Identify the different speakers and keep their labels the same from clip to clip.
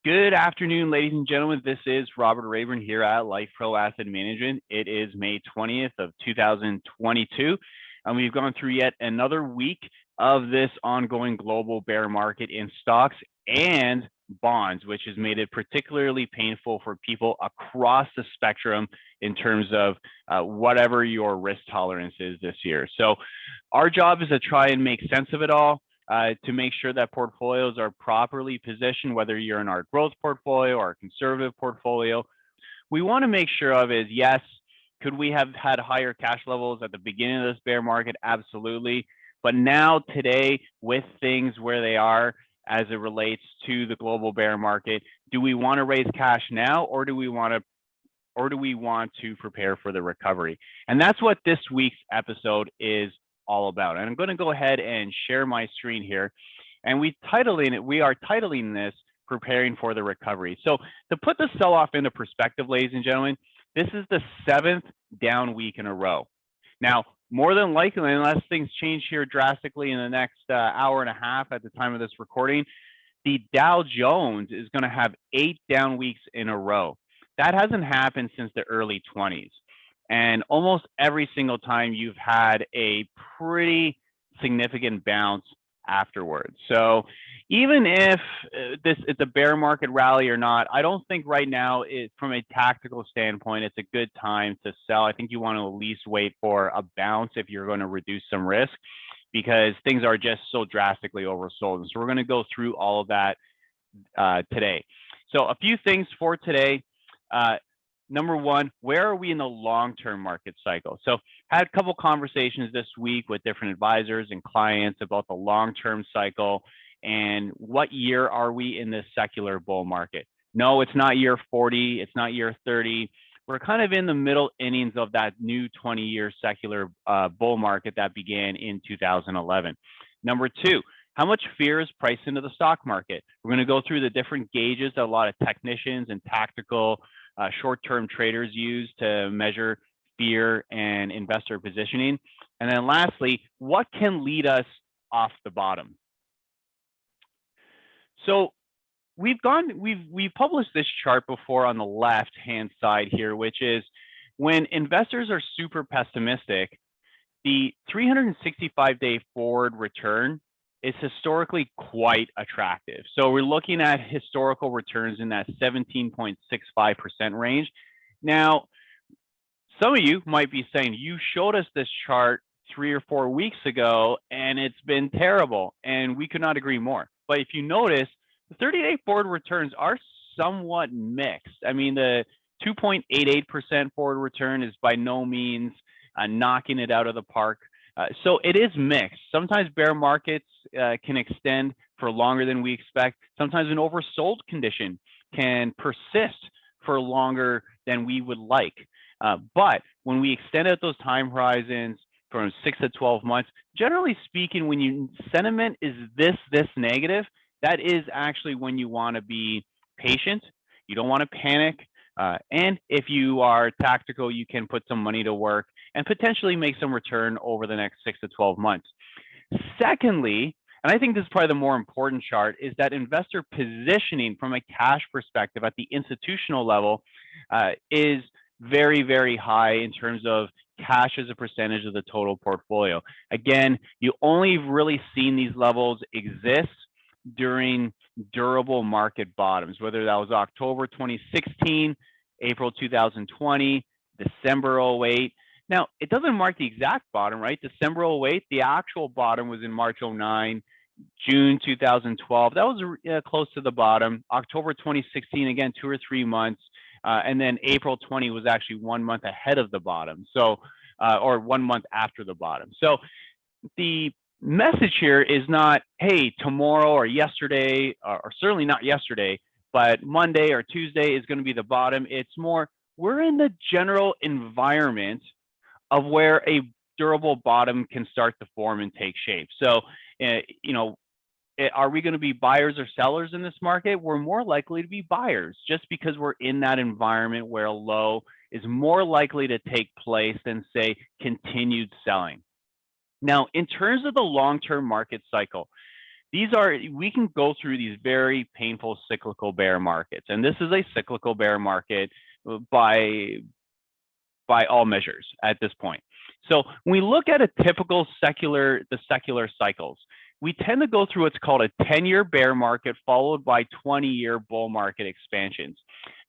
Speaker 1: Good afternoon, ladies and gentlemen. This is Robert Rayburn here at Life Pro Asset Management. It is May 20th of 2022, and we've gone through yet another week of this ongoing global bear market in stocks and bonds, which has made it particularly painful for people across the spectrum in terms of whatever your risk tolerance is this year. So our job is to try and make sense of it all, to make sure that portfolios are properly positioned, whether you're in our growth portfolio or conservative portfolio. We want to make sure of is, yes, could we have had higher cash levels at the beginning of this bear market? Absolutely. But now today, with things where they are as it relates to the global bear market, do we want to raise cash now, or do we want to prepare for the recovery? And that's what this week's episode is all about. And I'm going to go ahead and share my screen here. And we are titling this Preparing for the Recovery. So to put the sell-off into perspective, ladies and gentlemen, this is the 7th down week in a row. Now, more than likely, unless things change here drastically in the next hour and a half at the time of this recording, the Dow Jones is going to have 8 down weeks in a row. That hasn't happened since the early 20s. And almost every single time you've had a pretty significant bounce afterwards. So even if it's a bear market rally or not, I don't think right now, from a tactical standpoint, it's a good time to sell. I think you want to at least wait for a bounce if you're going to reduce some risk, because things are just so drastically oversold. And so we're going to go through all of that today. So a few things for today. Number one, where are we in the long-term market cycle? So had a couple conversations this week with different advisors and clients about the long-term cycle and what year are we in this secular bull market. No, it's not year 40, it's not year 30. We're kind of in the middle innings of that new 20-year secular bull market that began in 2011. Number two, how much fear is priced into the stock market? We're going to go through the different gauges that a lot of technicians and tactical short-term traders use to measure fear and investor positioning. And then lastly, what can lead us off the bottom? So we've published this chart before on the left-hand side here, which is when investors are super pessimistic, the 365-day forward return is historically quite attractive. So we're looking at historical returns in that 17.65% range. Now, some of you might be saying, you showed us this chart 3 or 4 weeks ago, and it's been terrible, and we could not agree more. But if you notice, the 30-day forward returns are somewhat mixed. I mean, the 2.88% forward return is by no means knocking it out of the park. So it is mixed. Sometimes bear markets can extend for longer than we expect. Sometimes an oversold condition can persist for longer than we would like. But when we extend out those time horizons from 6 to 12 months, generally speaking, when sentiment is this negative, that is actually when you want to be patient. You don't want to panic. And if you are tactical, you can put some money to work and potentially make some return over the next 6 to 12 months. Secondly, and I think this is probably the more important chart, is that investor positioning from a cash perspective at the institutional level is very, very high in terms of cash as a percentage of the total portfolio. Again, you only really seen these levels exist during durable market bottoms, whether that was October 2016, April 2020, December 08. Now, it doesn't mark the exact bottom, right? December 08, the actual bottom was in March 09, June 2012. That was close to the bottom. October 2016, again, 2 or 3 months. And then April 20 was actually 1 month ahead of the bottom. So, or 1 month after the bottom. So the message here is not, hey, tomorrow or yesterday, or certainly not yesterday, but Monday or Tuesday is going to be the bottom. It's more, we're in the general environment of where a durable bottom can start to form and take shape. So, are we going to be buyers or sellers in this market? We're more likely to be buyers, just because we're in that environment where a low is more likely to take place than, say, continued selling. Now, in terms of the long-term market cycle, we can go through these very painful cyclical bear markets, and this is a cyclical bear market by all measures at this point. So when we look at the secular cycles, we tend to go through what's called a 10-year bear market followed by 20-year bull market expansions.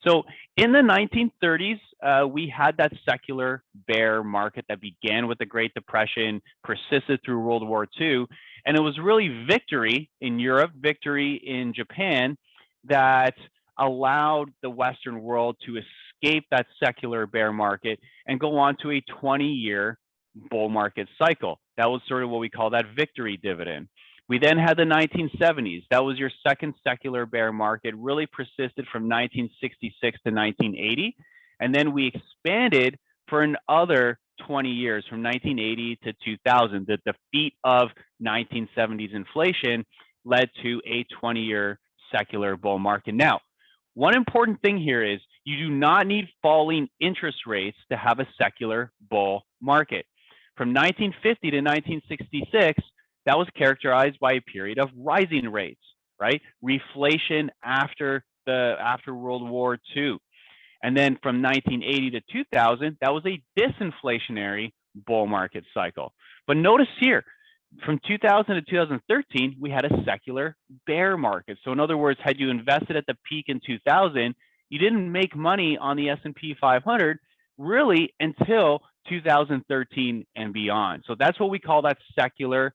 Speaker 1: So in the 1930s, we had that secular bear market that began with the Great Depression, persisted through World War II, and it was really victory in Europe, victory in Japan that allowed the Western world to escape that secular bear market and go on to a 20-year bull market cycle. That was sort of what we call that victory dividend. We then had the 1970s. That was your second secular bear market, really persisted from 1966 to 1980. And then we expanded for another 20 years from 1980 to 2000. The defeat of 1970s inflation led to a 20-year secular bull market. Now, one important thing here is you do not need falling interest rates to have a secular bull market. From 1950 to 1966, that was characterized by a period of rising rates, right? Reflation after World War II. And then from 1980 to 2000, that was a disinflationary bull market cycle. But notice here, from 2000 to 2013, we had a secular bear market. So in other words, had you invested at the peak in 2000, you didn't make money on the S&P 500 really until 2013 and beyond. So that's what we call that secular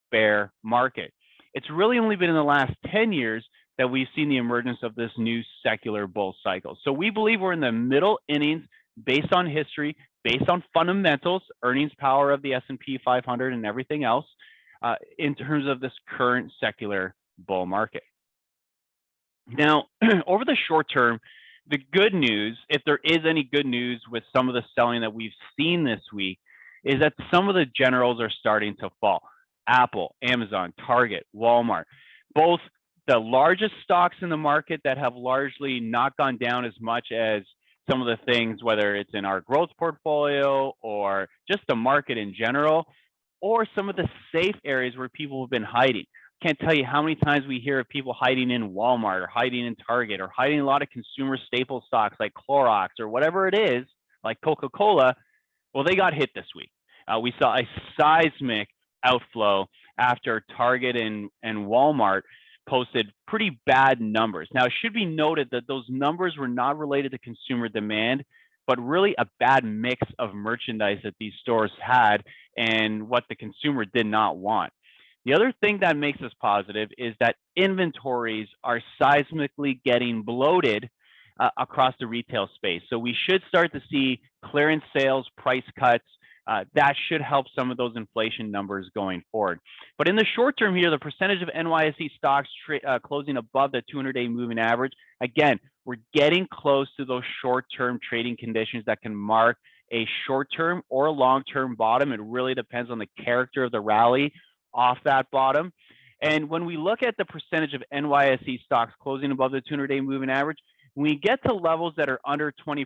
Speaker 1: bear market. It's really only been in the last 10 years that we've seen the emergence of this new secular bull cycle. So we believe we're in the middle innings based on history, based on fundamentals, earnings power of the S&P 500 and everything else in terms of this current secular bull market. Now, over the short term, the good news, if there is any good news with some of the selling that we've seen this week, is that some of the generals are starting to fall. Apple, Amazon, Target, Walmart, both the largest stocks in the market that have largely not gone down as much as some of the things, whether it's in our growth portfolio or just the market in general, or some of the safe areas where people have been hiding. Can't tell you how many times we hear of people hiding in Walmart or hiding in Target or hiding a lot of consumer staple stocks like Clorox or whatever it is, like Coca-Cola. Well, they got hit this week. We saw a seismic outflow after Target and Walmart posted pretty bad numbers. Now, it should be noted that those numbers were not related to consumer demand, but really a bad mix of merchandise that these stores had and what the consumer did not want. The other thing that makes us positive is that inventories are seismically getting bloated across the retail space. So we should start to see clearance sales, price cuts. That should help some of those inflation numbers going forward. But in the short term here, the percentage of NYSE stocks closing above the 200-day moving average, again, we're getting close to those short-term trading conditions that can mark a short-term or long-term bottom. It really depends on the character of the rally off that bottom. And when we look at the percentage of NYSE stocks closing above the 200-day moving average, when we get to levels that are under 20%,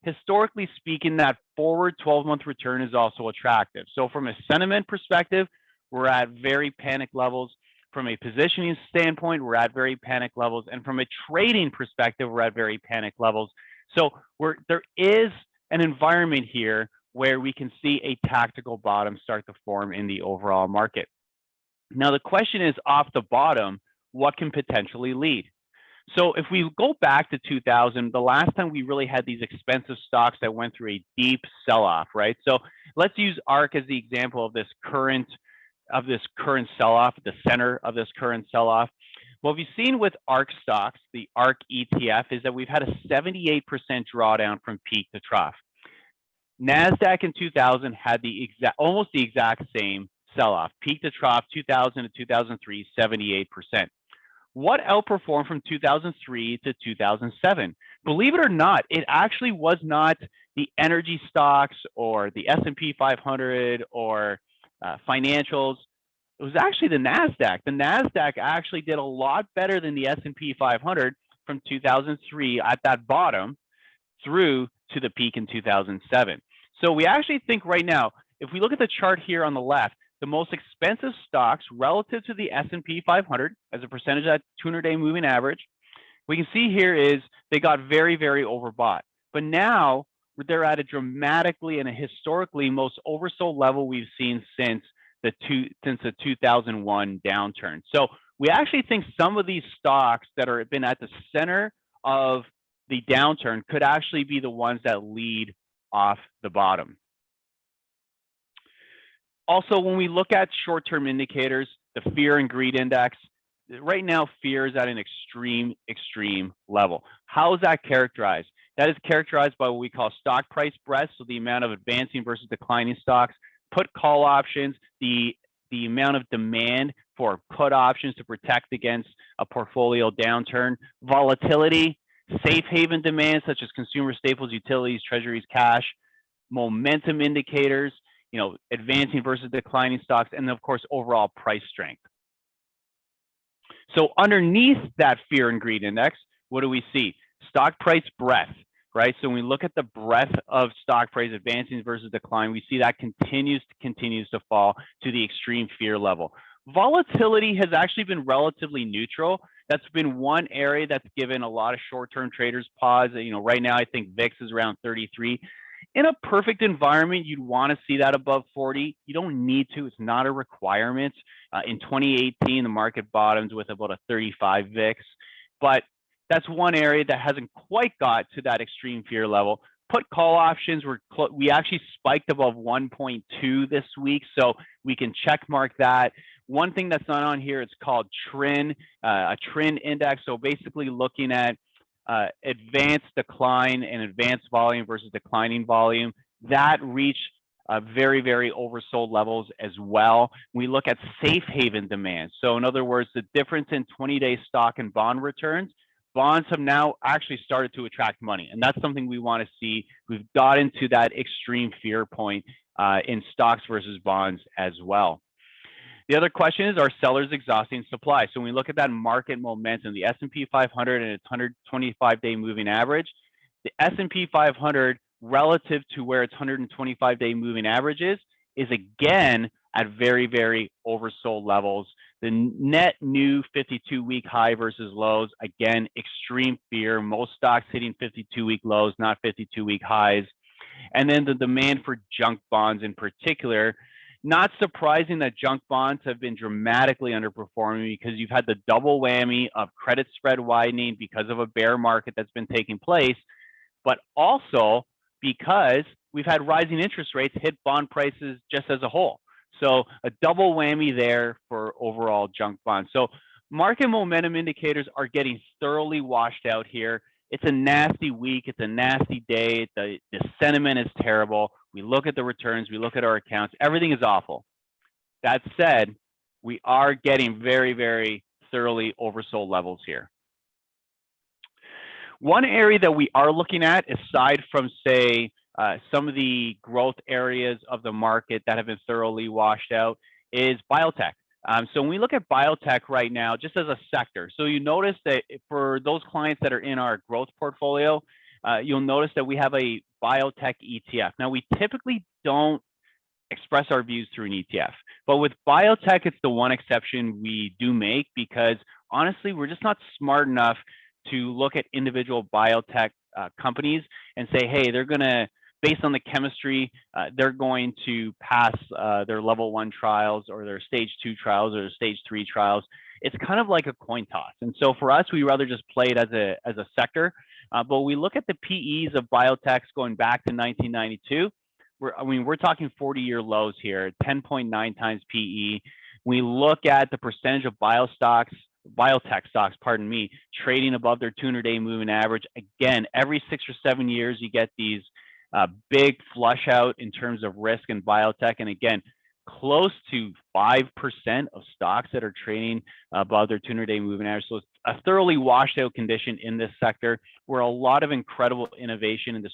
Speaker 1: historically speaking, that forward 12-month return is also attractive. So from a sentiment perspective, we're at very panic levels. From a positioning standpoint, we're at very panic levels. And from a trading perspective, we're at very panic levels. So there is an environment here where we can see a tactical bottom start to form in the overall market. Now, the question is, off the bottom, what can potentially lead? So if we go back to 2000, the last time we really had these expensive stocks that went through a deep sell-off, right? So let's use ARK as the example of this current sell-off, the center of this current sell-off. What we've seen with ARK stocks, the ARK ETF, is that we've had a 78% drawdown from peak to trough. NASDAQ in 2000 had almost the exact same sell-off, peak to trough, 2000 to 2003, 78%. What outperformed from 2003 to 2007? Believe it or not, it actually was not the energy stocks or the S&P 500 or financials. It was actually the NASDAQ. The NASDAQ actually did a lot better than the S&P 500 from 2003 at that bottom through to the peak in 2007. So we actually think right now, if we look at the chart here on the left, the most expensive stocks relative to the S&P 500 as a percentage of that 200-day moving average, we can see here is they got very, very overbought. But now they're at a dramatically and a historically most oversold level we've seen since the 2001 downturn. So we actually think some of these stocks that are been at the center of the downturn could actually be the ones that lead off the bottom. Also, when we look at short-term indicators, the fear and greed index, right now fear is at an extreme level. How is that characterized? That is characterized by what we call stock price breadth, so the amount of advancing versus declining stocks, put call options, the amount of demand for put options to protect against a portfolio downturn, volatility, safe haven demand such as consumer staples, utilities, treasuries, cash, momentum indicators, advancing versus declining stocks, and of course, overall price strength. So underneath that fear and greed index, what do we see? Stock price breadth, right? So when we look at the breadth of stock price advancing versus decline, we see that continues to fall to the extreme fear level. Volatility has actually been relatively neutral. That's been one area that's given a lot of short-term traders pause. Right now I think VIX is around 33. In a perfect environment, you'd want to see that above 40. You don't need to. It's not a requirement. In 2018, the market bottomed with about a 35 VIX, but that's one area that hasn't quite got to that extreme fear level. Put call options, we actually spiked above 1.2 this week, so we can check mark that. One thing that's not on here, it's called TRIN, a TRIN index. So basically looking at advanced decline and advanced volume versus declining volume, that reached very, very oversold levels as well. We look at safe haven demand. So in other words, the difference in 20-day stock and bond returns, bonds have now actually started to attract money. And that's something we want to see. We've gotten to that extreme fear point in stocks versus bonds as well. The other question is, are sellers exhausting supply? So when we look at that market momentum, the S&P 500 and its 125-day moving average, the S&P 500 relative to where its 125-day moving average is again at very, very oversold levels. The net new 52-week high versus lows, again, extreme fear. Most stocks hitting 52-week lows, not 52-week highs. And then the demand for junk bonds in particular. Not surprising that junk bonds have been dramatically underperforming because you've had the double whammy of credit spread widening because of a bear market that's been taking place, but also because we've had rising interest rates hit bond prices just as a whole. So a double whammy there for overall junk bonds. So market momentum indicators are getting thoroughly washed out here. It's a nasty week. It's a nasty day. The sentiment is terrible. We look at the returns. We look at our accounts. Everything is awful. That said, we are getting very, very thoroughly oversold levels here. One area that we are looking at, aside from, say, some of the growth areas of the market that have been thoroughly washed out, is biotech. So when we look at biotech right now, just as a sector, so you notice that for those clients that are in our growth portfolio, you'll notice that we have a biotech ETF. Now, we typically don't express our views through an ETF, but with biotech, it's the one exception we do make because honestly, we're just not smart enough to look at individual biotech companies and say, hey, they're going to, based on the chemistry, they're going to pass their level 1 trials or their stage 2 trials or their stage 3 trials. It's kind of like a coin toss. And so for us, we rather just play it as a sector. But we look at the PEs of biotechs going back to 1992. We're talking 40-year lows here, 10.9 times PE. We look at the percentage of biotech stocks, trading above their 200-day moving average. Again, every 6 or 7 years, you get these big flush out in terms of risk in biotech. And again, close to 5% of stocks that are trading above their 200-day moving average. So it's a thoroughly washed out condition in this sector where a lot of incredible innovation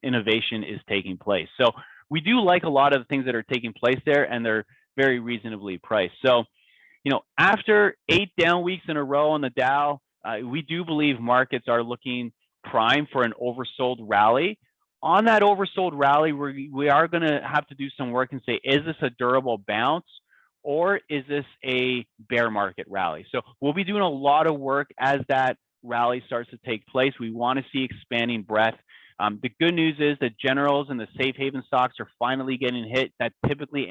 Speaker 1: innovation is taking place. So we do like a lot of the things that are taking place there, and they're very reasonably priced. So, after 8 down weeks in a row on the Dow, we do believe markets are looking prime for an oversold rally. on that oversold rally, we are going to have to do some work and say, is this a durable bounce or is this a bear market rally? So we'll be doing a lot of work as that rally starts to take place. We want to see expanding breadth. The good news is that generals and the safe haven stocks are finally getting hit. That typically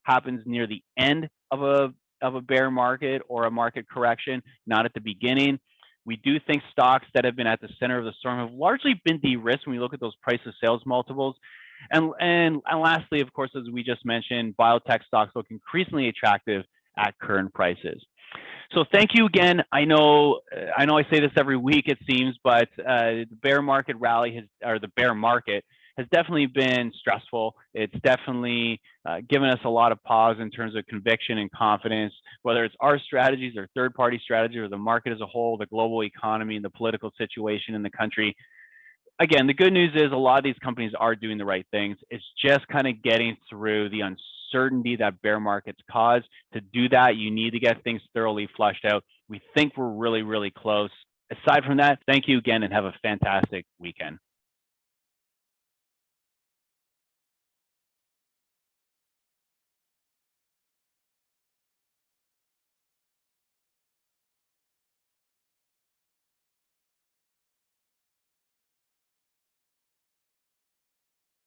Speaker 1: happens near the end of a bear market or a market correction, not at the beginning. We do think stocks that have been at the center of the storm have largely been de-risked when we look at those price to sales multiples. And lastly, of course, as we just mentioned, biotech stocks look increasingly attractive at current prices. So thank you again. I know I say this every week, it seems, but the bear market rally the bear market has definitely been stressful. It's definitely given us a lot of pause in terms of conviction and confidence, whether it's our strategies or third-party strategy or the market as a whole, the global economy and the political situation in the country. Again, the good news is a lot of these companies are doing the right things. It's just kind of getting through the uncertainty that bear markets cause. To do that, you need to get things thoroughly flushed out. We think we're really, really close. Aside from that, thank you again and have a fantastic weekend.